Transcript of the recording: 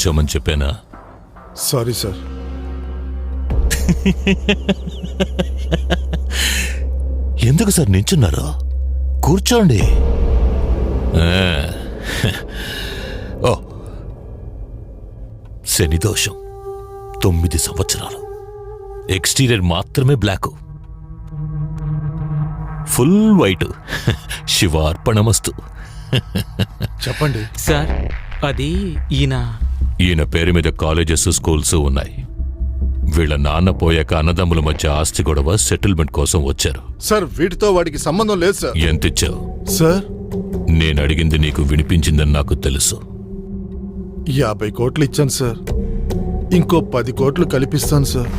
కూర్చోమని చెప్పానా? Sorry sir. ఎందుకు సార్ నించున్నారు? కూర్చోండి. ఓ, శనిదోషం 9 సంవత్సరాలు. ఎక్స్టీరియర్ మాత్రమే బ్లాకు, ఫుల్ వైట్. శివార్పణమస్తు. చెప్పండి సార్. అది ఈయన పేరు మీద కాలేజెస్, స్కూల్స్ ఉన్నాయి. వీళ్ళ నాన్న పోయాక అన్నదమ్ముల మధ్య ఆస్తి గొడవ, సెటిల్మెంట్ కోసం వచ్చారు. సార్, వీటితో వాడికి సంబంధం లేదు సార్. ఎంతిచ్చావు? సార్, నేను అడిగింది నీకు వినిపించిందని నాకు తెలుసు. 50 కోట్లు ఇచ్చాను సార్. ఇంకో 10 కోట్లు కల్పిస్తాను సార్.